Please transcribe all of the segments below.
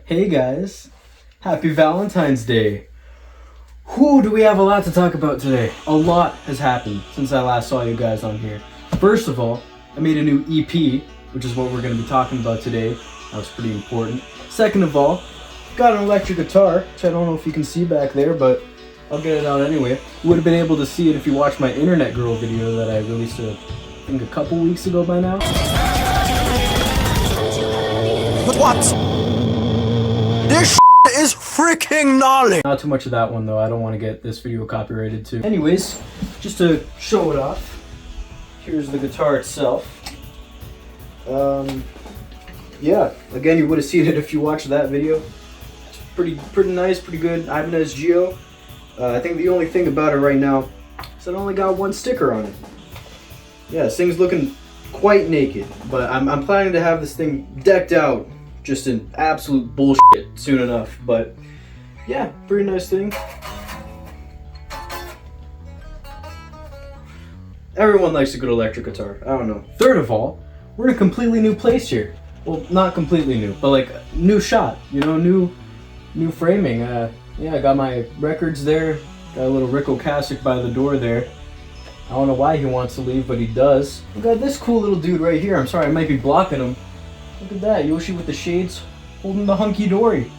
Hey guys, happy Valentine's Day. Whew, do we have a lot to talk about today? A lot has happened since I last saw you guys on here. First of all, I made a new EP, which is what we're going to be talking about today. That was pretty important. Second of all, got an electric guitar, which I don't know if you can see back there, but I'll get it out anyway. You would have been able to see it if you watched my Internet Girl video that I released, I think a couple weeks ago by now. What? This is freaking gnarly! Not too much of that one though, I don't want to get this video copyrighted too. Anyways, just to show it off, here's the guitar itself. Yeah, again, you would have seen it if you watched that video. It's pretty nice, pretty good. Ibanez Geo. I think the only thing about it right now is it only got one sticker on it. Yeah, this thing's looking quite naked, but I'm planning to have this thing decked out just in absolute bullshit soon enough. But yeah, pretty nice thing. Everyone likes a good electric guitar. I don't know. Third of all, we're in a completely new place here. Well, not completely new, but like new shot. You know, new framing. Yeah, I got my records there. Got a little Rick Ocasek by the door there. I don't know why he wants to leave, but he does. We got this cool little dude right here. I'm sorry, I might be blocking him. Look at that, Yoshi with the shades holding the hunky-dory.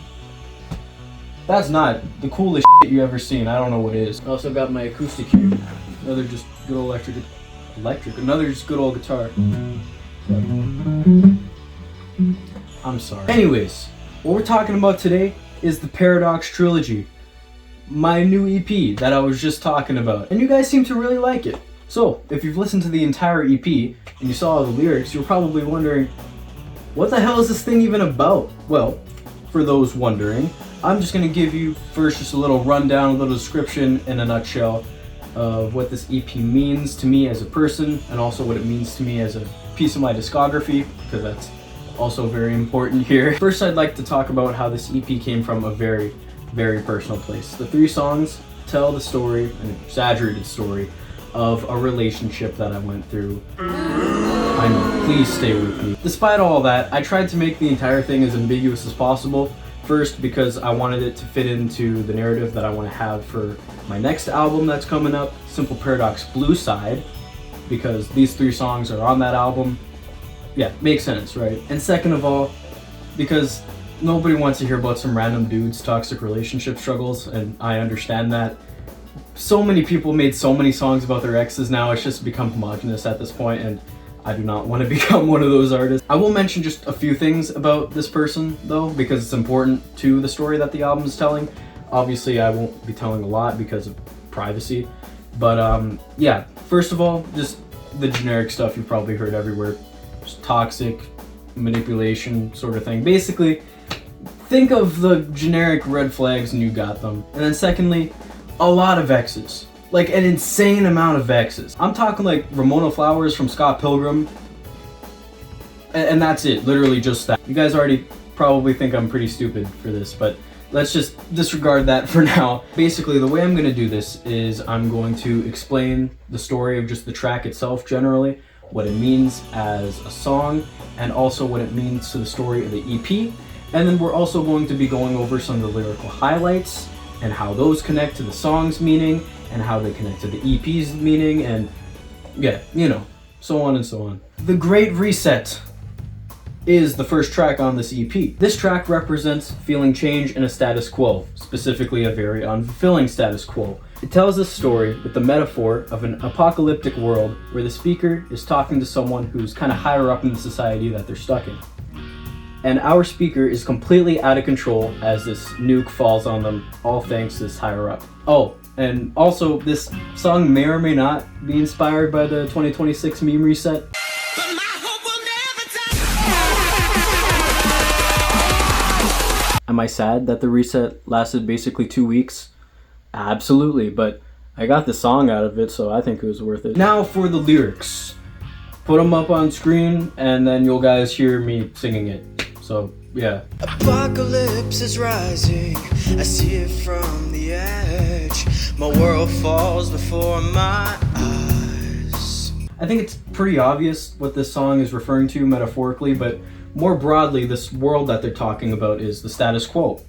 That's not the coolest shit you ever seen. I don't know what it is. I also got my acoustic here. Another just good old another just good old guitar. I'm sorry. Anyways, what we're talking about today is the PARADOX Trilogy. My new EP that I was just talking about. And you guys seem to really like it. So, if you've listened to the entire EP and you saw all the lyrics, you're probably wondering, what the hell is this thing even about? Well, for those wondering, I'm just going to give you first just a little rundown, a little description in a nutshell of what this EP means to me as a person, and also what it means to me as a piece of my discography, because that's also very important here. First, I'd like to talk about how this EP came from a very, very personal place. The 3 songs tell the story, an exaggerated story, of a relationship that I went through. I know, please stay with me. Despite all that, I tried to make the entire thing as ambiguous as possible. First, because I wanted it to fit into the narrative that I want to have for my next album that's coming up, Simple Paradox Blue Side, because these 3 songs are on that album. Yeah, makes sense, right? And second of all, because nobody wants to hear about some random dude's toxic relationship struggles, and I understand that. So many people made so many songs about their exes now, it's just become homogenous at this point, and I do not want to become one of those artists. I will mention just a few things about this person, though, because it's important to the story that the album is telling. Obviously, I won't be telling a lot because of privacy, but yeah, first of all, just the generic stuff you've probably heard everywhere. Just toxic, manipulation sort of thing. Basically, think of the generic red flags and you got them. And then secondly, a lot of exes. Like an insane amount of exes. I'm talking like Ramona Flowers from Scott Pilgrim. And that's it, literally just that. You guys already probably think I'm pretty stupid for this, but let's just disregard that for now. Basically, the way I'm gonna do this is I'm going to explain the story of just the track itself generally, what it means as a song, and also what it means to the story of the EP. And then we're also going to be going over some of the lyrical highlights and how those connect to the song's meaning and how they connect to the EP's meaning, and yeah, you know, so on and so on. The Great Reset is the first track on this EP. This track represents feeling change in a status quo, specifically a very unfulfilling status quo. It tells a story with the metaphor of an apocalyptic world where the speaker is talking to someone who's kind of higher up in the society that they're stuck in. And our speaker is completely out of control as this nuke falls on them, all thanks to this higher up. Oh, and also this song may or may not be inspired by the 2026 meme reset. Am I sad that the reset lasted basically 2 weeks? Absolutely, but I got the song out of it, so I think it was worth it. Now for the lyrics. Put them up on screen, and then you'll guys hear me singing it. So, yeah. Apocalypse is rising, I see it from the edge. My world falls before my eyes. I think it's pretty obvious what this song is referring to metaphorically, but more broadly, this world that they're talking about is the status quo.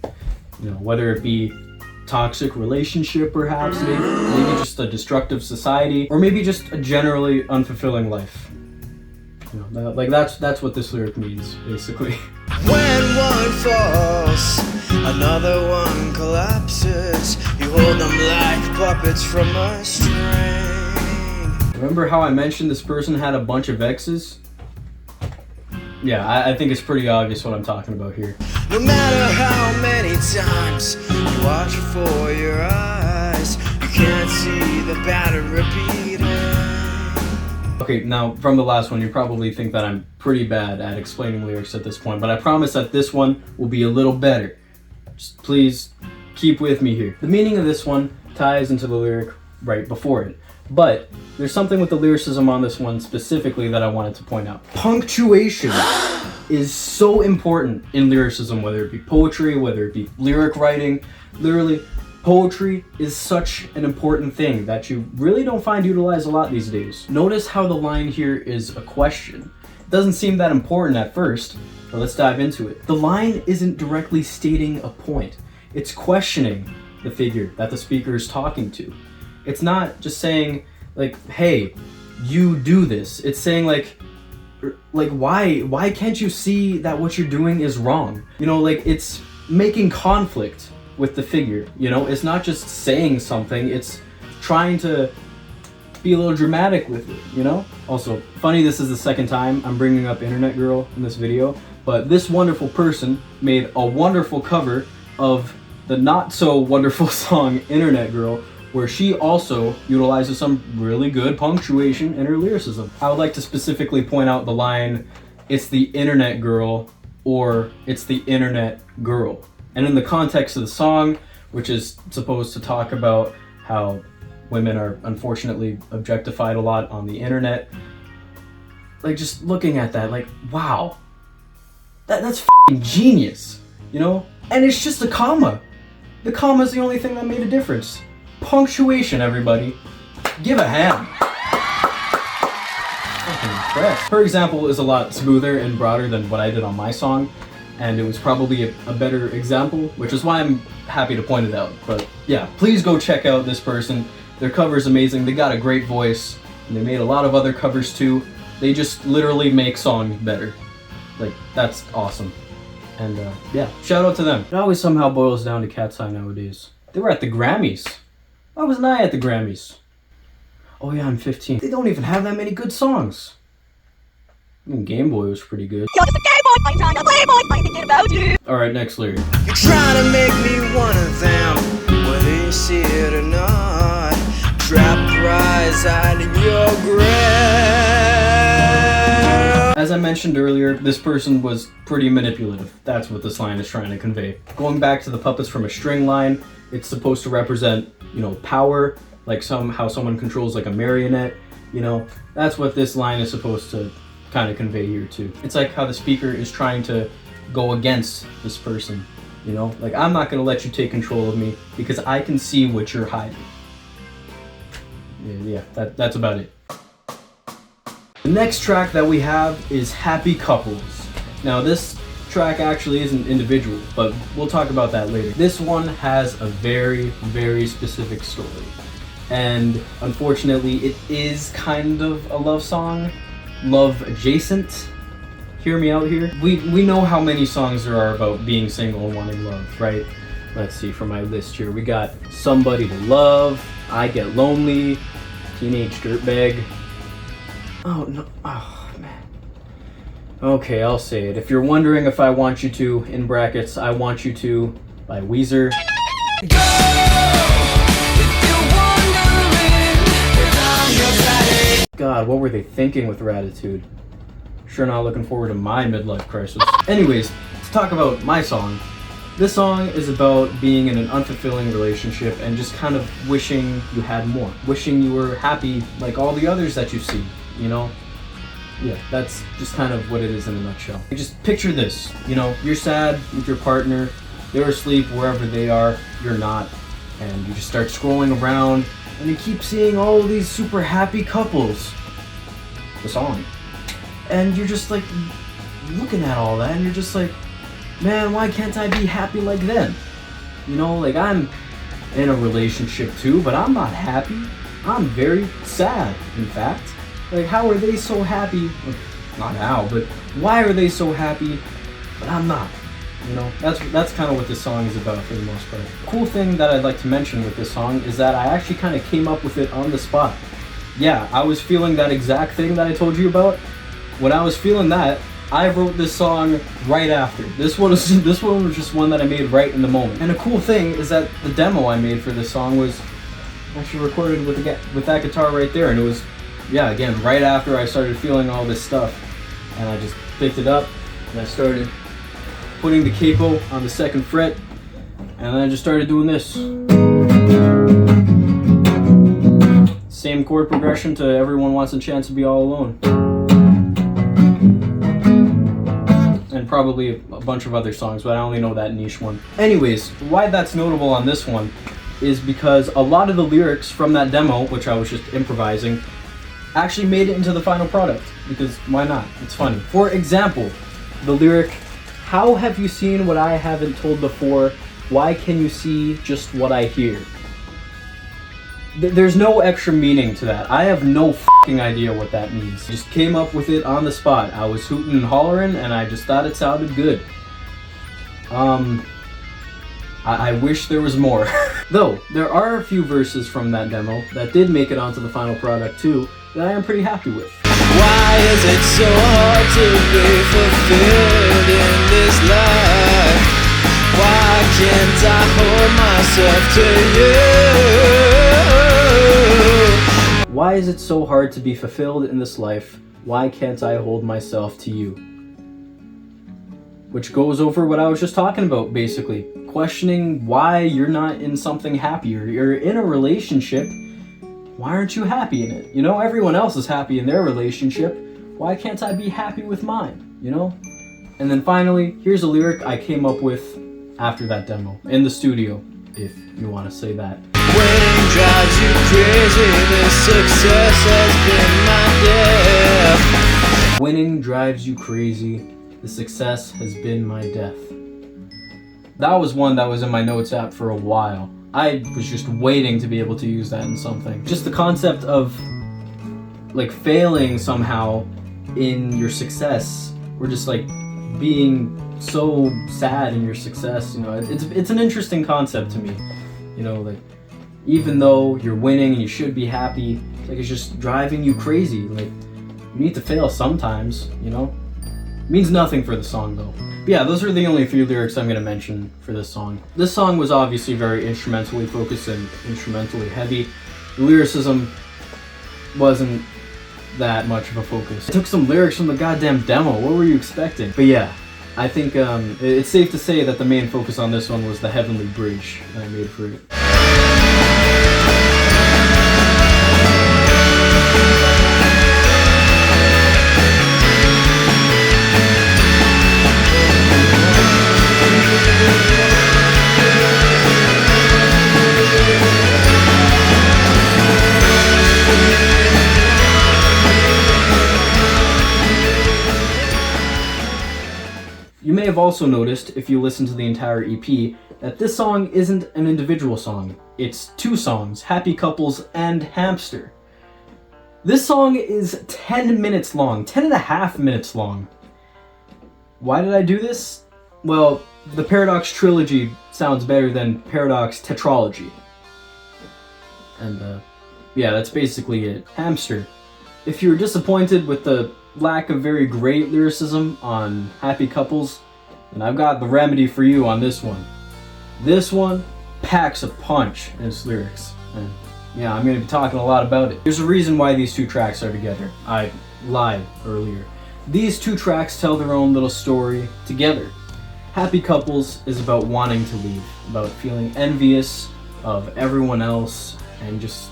You know, whether it be toxic relationship, perhaps, maybe just a destructive society, or maybe just a generally unfulfilling life. You know, like that's what this lyric means, basically. When one falls, another one collapses. You hold them like puppets from a string. Remember how I mentioned this person had a bunch of exes? Yeah, I think it's pretty obvious what I'm talking about here. No matter how many times you watch for your eyes, you can't see the pattern repeating. Okay, now from the last one, you probably think that I'm pretty bad at explaining lyrics at this point, but I promise that this one will be a little better. Just please keep with me here. The meaning of this one ties into the lyric right before it, but there's something with the lyricism on this one specifically that I wanted to point out. Punctuation is so important in lyricism, whether it be poetry, whether it be lyric writing. Literally, poetry is such an important thing that you really don't find utilized a lot these days. Notice how the line here is a question. It doesn't seem that important at first, but let's dive into it. The line isn't directly stating a point. It's questioning the figure that the speaker is talking to. It's not just saying, like, hey, you do this. It's saying, like why can't you see that what you're doing is wrong? You know, like, it's making conflict with the figure, you know? It's not just saying something, it's trying to be a little dramatic with it, you know? Also, funny, this is the second time I'm bringing up Internet Girl in this video, but this wonderful person made a wonderful cover of the not so wonderful song Internet Girl, where she also utilizes some really good punctuation in her lyricism. I would like to specifically point out the line, "It's the internet girl," or "It's the internet girl." And in the context of the song, which is supposed to talk about how women are unfortunately objectified a lot on the internet, like, just looking at that, like, wow, that's f***ing genius, you know? And it's just a comma. The comma is the only thing that made a difference. Punctuation, everybody. Give a hand. Fucking impressed. Her example is a lot smoother and broader than what I did on my song, and it was probably a better example, which is why I'm happy to point it out. But yeah, please go check out this person. Their cover's amazing. They got a great voice, and they made a lot of other covers too. They just literally make songs better. Like, that's awesome. And yeah, shout out to them. It always somehow boils down to Cat's Eye nowadays. They were at the Grammys. Why wasn't I at the Grammys? Oh yeah, I'm 15. They don't even have that many good songs. I mean, Game Boy was pretty good. You're just a Game Boy, I'm trying to play boy, I'm thinking about you. Alright, next lyric. You're trying to make me one of them, whether you see it or not. Trapped prize hiding your grave. As I mentioned earlier, this person was pretty manipulative. That's what this line is trying to convey. Going back to the puppets from a string line, it's supposed to represent, you know, power, like how someone controls like a marionette, you know. That's what this line is supposed to kind of convey here too. It's like how the speaker is trying to go against this person, you know, like, I'm not gonna let you take control of me because I can see what you're hiding. Yeah, that's about it. The next track that we have is Happy Couples. Now this track actually isn't individual, but we'll talk about that later. This one has a very, very specific story. And unfortunately, it is kind of a love song, love adjacent. Hear me out here. We know how many songs there are about being single and wanting love, right? Let's see from my list here. We got Somebody to Love, I Get Lonely, Teenage Dirtbag. Oh no, oh man. Okay, I'll say it. If you're wondering if I want you to, in brackets, I Want You To by Weezer. God, what were they thinking with Ratitude? Sure not looking forward to my midlife crisis. Anyways, to talk about my song. This song is about being in an unfulfilling relationship and just kind of wishing you had more. Wishing you were happy like all the others that you see, you know? Yeah, that's just kind of what it is in a nutshell. Just picture this, you know, you're sad with your partner, they're asleep wherever they are, you're not, and you just start scrolling around and you keep seeing all of these super happy couples. The song. And you're just like, looking at all that and you're just like, man, why can't I be happy like them? You know, like I'm in a relationship too, but I'm not happy. I'm very sad, in fact. Like, how are they so happy? Well, not how, but why are they so happy, but I'm not? You know, that's kind of what this song is about for the most part. Cool thing that I'd like to mention with this song is that I actually kind of came up with it on the spot. Yeah, I was feeling that exact thing that I told you about. When I was feeling that, I wrote this song right after. This one was just one that I made right in the moment. And a cool thing is that the demo I made for this song was actually recorded with that guitar right there, and it was, yeah, again, right after I started feeling all this stuff. And I just picked it up and I started putting the capo on the 2nd fret, and then I just started doing this. Same chord progression to Everyone Wants a Chance to Be All Alone. And probably a bunch of other songs, but I only know that niche one. Anyways, why that's notable on this one is because a lot of the lyrics from that demo, which I was just improvising, actually made it into the final product, because why not? It's funny. For example, the lyric, "How have you seen what I haven't told before? Why can you see just what I hear?" There's no extra meaning to that. I have no fucking idea what that means. Just came up with it on the spot. I was hooting and hollering and I just thought it sounded good. I wish there was more. Though, there are a few verses from that demo that did make it onto the final product too, that I am pretty happy with. Why is it so hard to be fulfilled in this life? Why can't I hold myself to you? Why is it so hard to be fulfilled in this life? Why can't I hold myself to you? Which goes over what I was just talking about, basically. Questioning why you're not in something happier. You're in a relationship. Why aren't you happy in it? You know, everyone else is happy in their relationship. Why can't I be happy with mine? You know? And then finally, here's a lyric I came up with after that demo, in the studio, if you want to say that. Winning drives you crazy, the success has been my death. Winning drives you crazy, the success has been my death. That was one that was in my notes app for a while. I was just waiting to be able to use that in something. Just the concept of like failing somehow in your success, or just like being so sad in your success, you know, it's an interesting concept to me. You know, like even though you're winning and you should be happy, like it's just driving you crazy. Like you need to fail sometimes, you know? It means nothing for the song though. But yeah, those are the only few lyrics I'm gonna mention for this song. This song was obviously very instrumentally focused and instrumentally heavy. The lyricism wasn't that much of a focus. I took some lyrics from the goddamn demo. What were you expecting? But yeah, I think it's safe to say that the main focus on this one was the Heavenly Bridge that I made for it. You may have also noticed, if you listen to the entire EP, that this song isn't an individual song. It's two songs, Happy Couples and Hamster. This song is 10 minutes long, 10 and a half minutes long. Why did I do this? Well, the PARADOX Trilogy sounds better than PARADOX Tetralogy. And yeah, that's basically it. Hamster. If you were disappointed with the lack of very great lyricism on Happy Couples, then I've got the remedy for you on this one. This one packs a punch in its lyrics, and yeah, I'm going to be talking a lot about it. There's a reason why these two tracks are together. I lied earlier. These two tracks tell their own little story together. Happy Couples is about wanting to leave, about feeling envious of everyone else, and just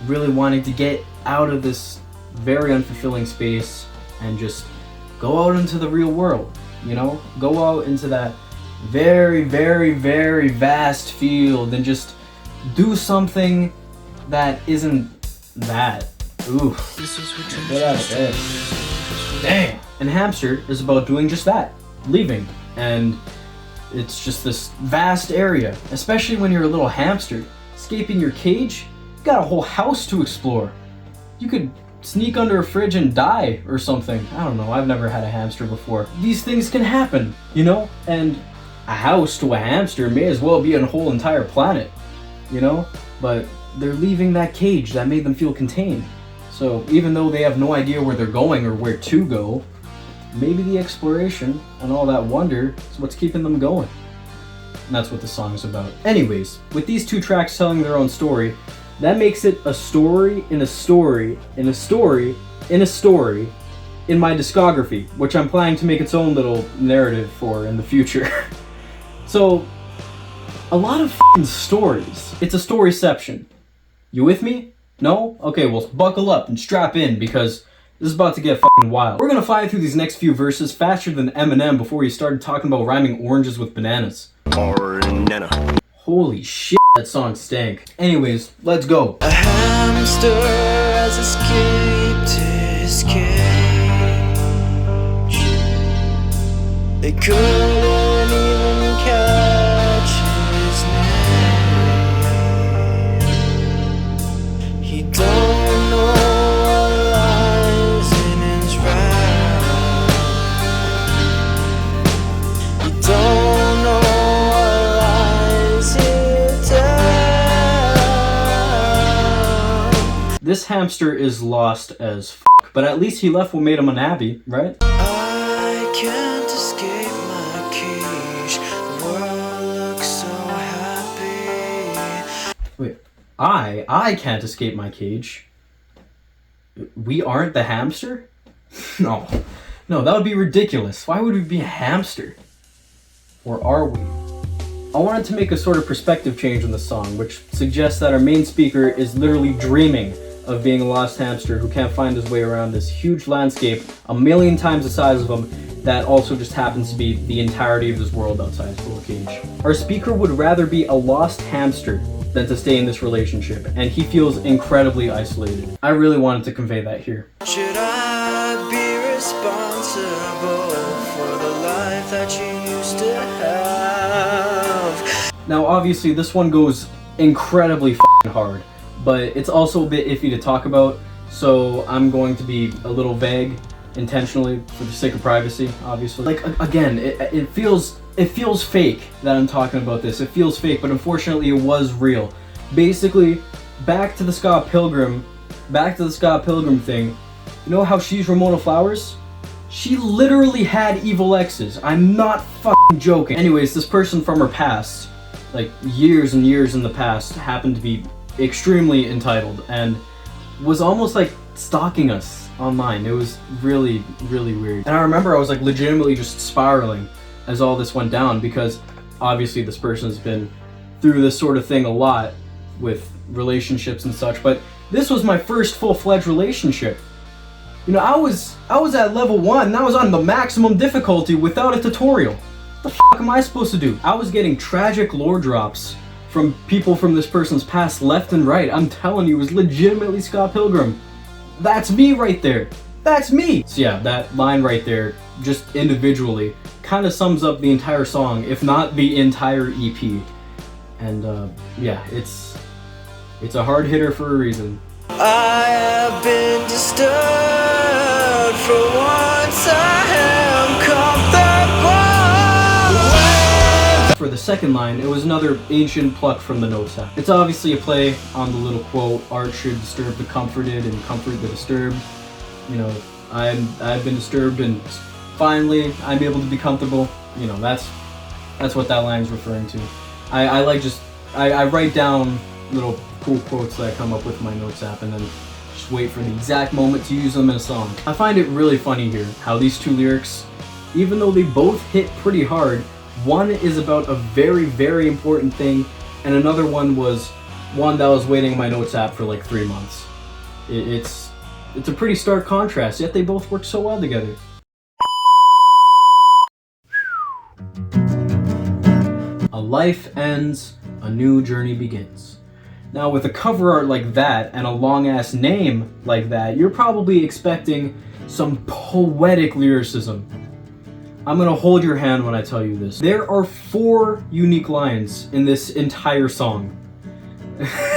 really wanting to get out of this very unfulfilling space and just go out into the real world, you know? Go out into that very, very, very vast field and just do something that isn't that. Ooh. Get out of bed. Damn. And Hamster is about doing just that, leaving. And it's just this vast area, especially when you're a little hamster. Escaping your cage, you got a whole house to explore. You could sneak under a fridge and die or something. I don't know, I've never had a hamster before. These things can happen, you know? And a house to a hamster may as well be a whole entire planet, you know? But they're leaving that cage that made them feel contained. So even though they have no idea where they're going or where to go, maybe the exploration and all that wonder is what's keeping them going. And that's what the song is about. Anyways, with these two tracks telling their own story, that makes it a story in a story in a story in a story in my discography, which I'm planning to make its own little narrative for in the future. So, a lot of f***ing stories. It's a storyception. You with me? No? Okay, well buckle up and strap in because this is about to get f***ing wild. We're gonna fly through these next few verses faster than Eminem before he started talking about rhyming oranges with bananas. Banana. Holy shit, that song stank. Anyways, let's go. A hamster has escaped his cage. They couldn't even catch his name. He don't know what lies in his wrath. He don't know what lies hidden. This hamster is lost as f***, but at least he left what made him unhappy, right? I can't escape my cage. The world looks so happy. Wait, I can't escape my cage. We aren't the hamster? No, that would be ridiculous. Why would we be a hamster? Or are we? I wanted to make a sort of perspective change in the song, which suggests that our main speaker is literally dreaming of being a lost hamster who can't find his way around this huge landscape, a million times the size of him, that also just happens to be the entirety of this world outside his little cage. Our speaker would rather be a lost hamster than to stay in this relationship, and he feels incredibly isolated. I really wanted to convey that here. Should I be responsible for the life that you used to have? Now obviously this one goes incredibly f***ing hard, but it's also a bit iffy to talk about, so I'm going to be a little vague intentionally for the sake of privacy, obviously. Like, again, it feels fake that I'm talking about this. It feels fake, but unfortunately it was real. Basically, back to the Scott Pilgrim thing. You know how she's Ramona Flowers? She literally had evil exes. I'm not fucking joking. Anyways, this person from her past, like years and years in the past, happened to be extremely entitled and was almost like stalking us online. It was really, really weird. And I remember I was like legitimately just spiraling as all this went down because obviously this person's been through this sort of thing a lot with relationships and such, but this was my first full-fledged relationship. You know, I was at level 1 and I was on the maximum difficulty without a tutorial. What the fuck am I supposed to do? I was getting tragic lore drops from people from this person's past left and right. I'm telling you, it was legitimately Scott Pilgrim. That's me right there. That's me! So yeah, that line right there, just individually, kind of sums up the entire song, if not the entire EP. And yeah, it's a hard hitter for a reason. I have been disturbed for once. I am comfortable. For the second line, it was another ancient pluck from the notes app. It's obviously a play on the little quote, art should disturb the comforted and comfort the disturbed. You know, I've been disturbed and finally I'm able to be comfortable. You know, that's what that line's referring to. I write down little cool quotes that I come up with in my notes app and then just wait for the exact moment to use them in a song. I find it really funny here how these two lyrics, even though they both hit pretty hard, one is about a very, very important thing, and another one was one that was waiting in my notes app for like 3 months. It's a pretty stark contrast, yet they both work so well together. A life ends, a new journey begins. Now with a cover art like that and a long ass name like that, you're probably expecting some poetic lyricism. I'm gonna hold your hand when I tell you this. There are 4 unique lines in this entire song.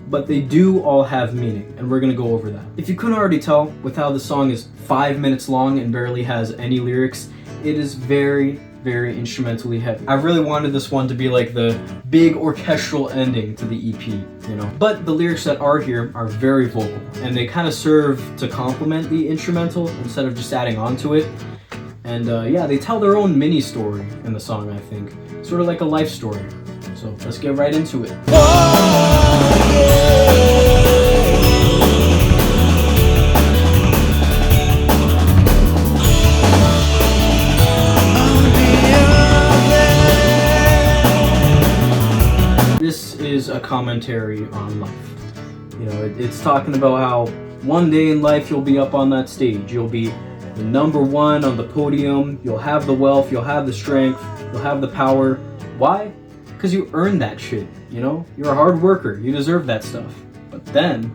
But they do all have meaning, and we're gonna go over that. If you couldn't already tell, with how the song is 5 minutes long and barely has any lyrics, it is very, very instrumentally heavy. I really wanted this one to be like the big orchestral ending to the EP, you know? But the lyrics that are here are very vocal, and they kind of serve to complement the instrumental instead of just adding on to it. And yeah, they tell their own mini story in the song, I think. Sort of like a life story. So let's get right into it. This is a commentary on life. You know, it's talking about how one day in life you'll be up on that stage. You'll be the number 1 on the podium. You'll have the wealth, you'll have the strength, you'll have the power. Why? Because you earned that shit, you know? You're a hard worker, you deserve that stuff. But then...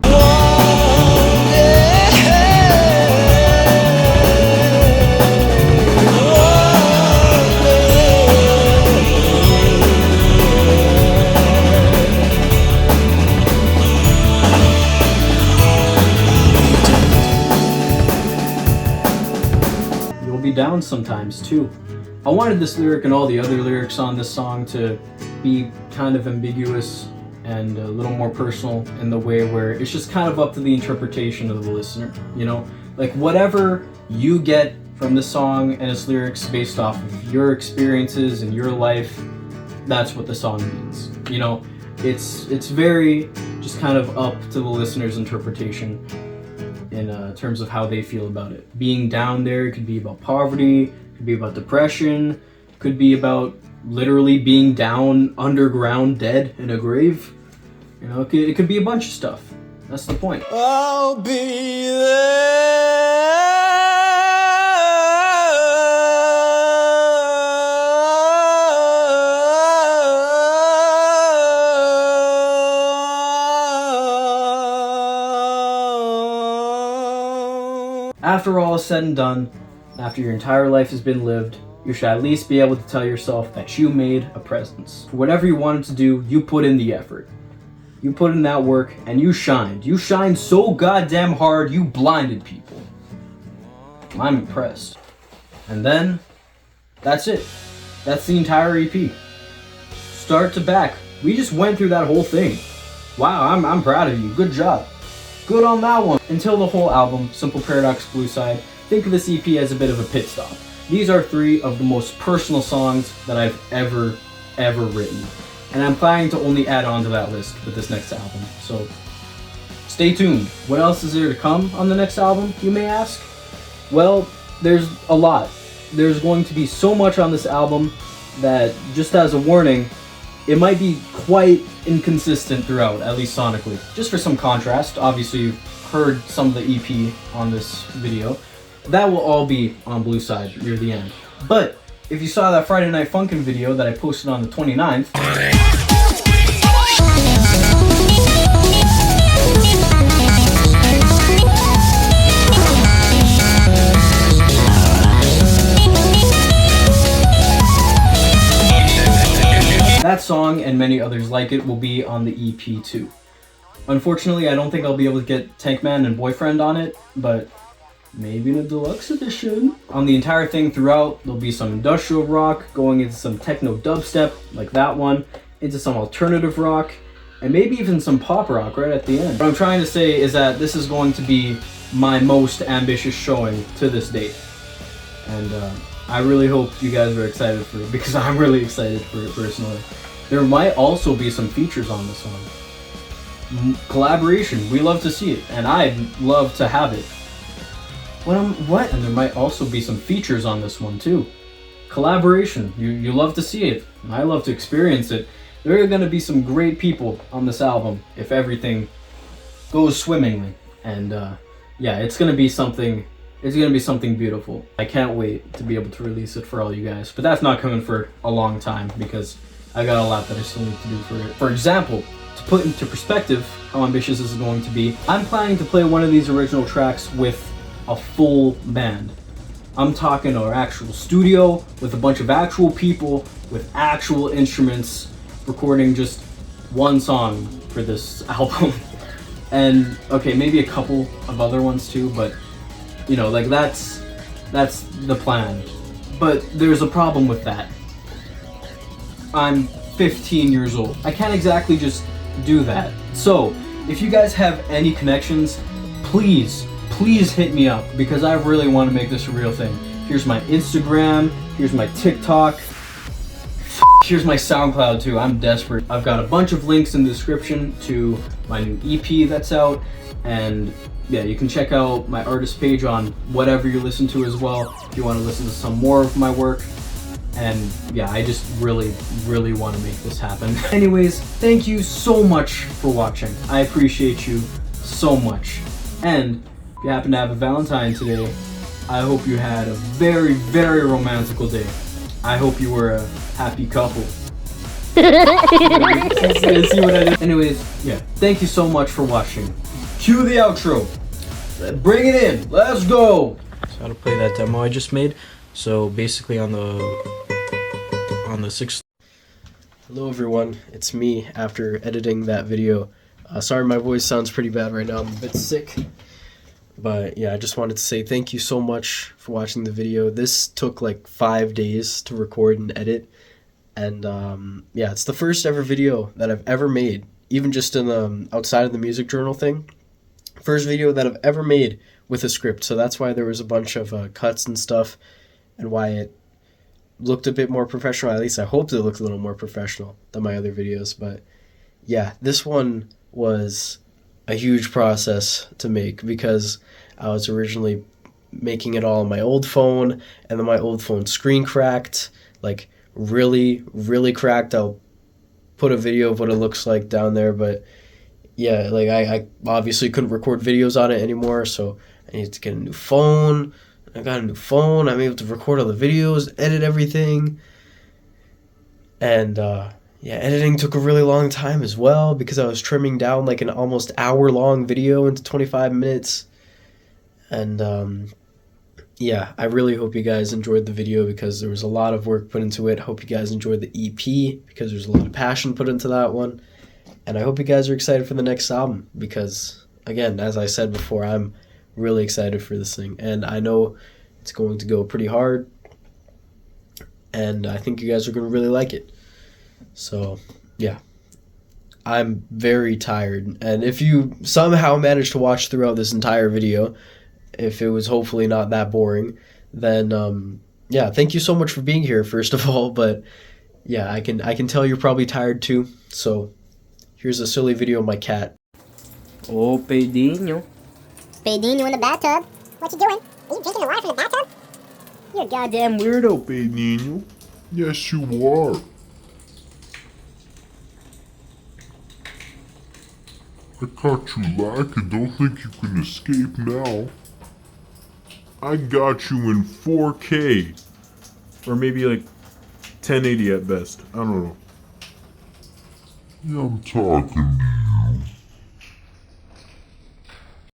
you'll be down sometimes too. I wanted this lyric and all the other lyrics on this song to be kind of ambiguous and a little more personal in the way where it's just kind of up to the interpretation of the listener, you know? Like whatever you get from the song and its lyrics based off of your experiences and your life, that's what the song means. You know, it's very just kind of up to the listener's interpretation in terms of how they feel about it. Being down there could be about poverty, could be about depression, could be about literally being down underground dead in a grave. You know, it could be a bunch of stuff. That's the point. I'll be there. After all is said and done, after your entire life has been lived, you should at least be able to tell yourself that you made a presence. For whatever you wanted to do, you put in the effort. You put in that work, and you shined. You shined so goddamn hard, you blinded people. I'm impressed. And then, that's it. That's the entire EP. Start to back. We just went through that whole thing. Wow, I'm proud of you. Good job. Good on that one. Until the whole album, Simple Paradox Blue Side, think of this EP as a bit of a pit stop. These are 3 of the most personal songs that I've ever written. And I'm planning to only add on to that list with this next album. So stay tuned. What else is there to come on the next album, you may ask? Well, there's a lot. There's going to be so much on this album that, just as a warning, it might be quite inconsistent throughout, at least sonically. Just for some contrast, obviously you've heard some of the EP on this video. That will all be on Blue Side near the end. But if you saw that Friday Night Funkin' video that I posted on the 29th, that song and many others like it will be on the EP too. Unfortunately, I don't think I'll be able to get Tankman and Boyfriend on it, but maybe in a deluxe edition. On the entire thing throughout, there'll be some industrial rock, going into some techno dubstep, like that one, into some alternative rock, and maybe even some pop rock right at the end. What I'm trying to say is that this is going to be my most ambitious showing to this date. And I really hope you guys are excited for it, because I'm really excited for it personally. There might also be some features on this one. Collaboration, we love to see it, and I'd love to have it. What? And there might also be some features on this one too. Collaboration, you love to see it, and I love to experience it. There are gonna be some great people on this album if everything goes swimmingly. And yeah, it's gonna be something beautiful. I can't wait to be able to release it for all you guys. But that's not coming for a long time, because I got a lot that I still need to do for it. For example, to put into perspective how ambitious this is going to be, I'm planning to play one of these original tracks with a full band. I'm talking our actual studio with a bunch of actual people with actual instruments recording just one song for this album. And okay, maybe a couple of other ones too, but you know, like that's the plan. But there's a problem with that. I'm 15 years old. I can't exactly just do that. So, if you guys have any connections, please hit me up because I really want to make this a real thing. Here's my Instagram, here's my TikTok, here's my SoundCloud too. I'm desperate. I've got a bunch of links in the description to my new EP that's out, and yeah, you can check out my artist page on whatever you listen to as well if you want to listen to some more of my work. And yeah, I just really want to make this happen. Anyways, thank you so much for watching. I appreciate you so much. And if you happen to have a Valentine today, I hope you had a very romantical day. I hope you were a happy couple. See what I did? Anyways, yeah, thank you so much for watching. Cue the outro. Bring it in. Let's go. So how to play that demo I just made. So basically on the 6th. Hello everyone, it's me after editing that video. Sorry my voice sounds pretty bad right now, I'm a bit sick. But yeah, I just wanted to say thank you so much for watching the video. This took like 5 days to record and edit. And yeah, it's the first ever video that I've ever made, even just in the outside of the music journal thing. First video that I've ever made with a script, so that's why there was a bunch of cuts and stuff, and why it looked a bit more professional. At least I hoped it looked a little more professional than my other videos. But yeah, this one was a huge process to make because I was originally making it all on my old phone, and then my old phone screen cracked, like really cracked. I'll put a video of what it looks like down there, but yeah, like I obviously couldn't record videos on it anymore, so I needed to get a new phone. I got a new phone. I'm able to record all the videos, edit everything. And yeah, editing took a really long time as well because I was trimming down like an almost hour-long video into 25 minutes. And yeah, I really hope you guys enjoyed the video because there was a lot of work put into it. Hope you guys enjoyed the EP because there's a lot of passion put into that one. And I hope you guys are excited for the next album because, again, as I said before, I'm really excited for this thing. And I know it's going to go pretty hard. And I think you guys are going to really like it. So, yeah. I'm very tired. And if you somehow managed to watch throughout this entire video, if it was hopefully not that boring, then, yeah, thank you so much for being here, first of all. But, yeah, I can tell you're probably tired too. So, here's a silly video of my cat. Oh, Peidinho. Peidinho in the bathtub. What you doing? Are you drinking the water from the bathtub? You're a goddamn weirdo. Peidinho. Yes, you are. I caught you lacking. Don't think you can escape now. I got you in 4K. Or maybe like 1080 at best. I don't know. Yeah, I'm talking to you.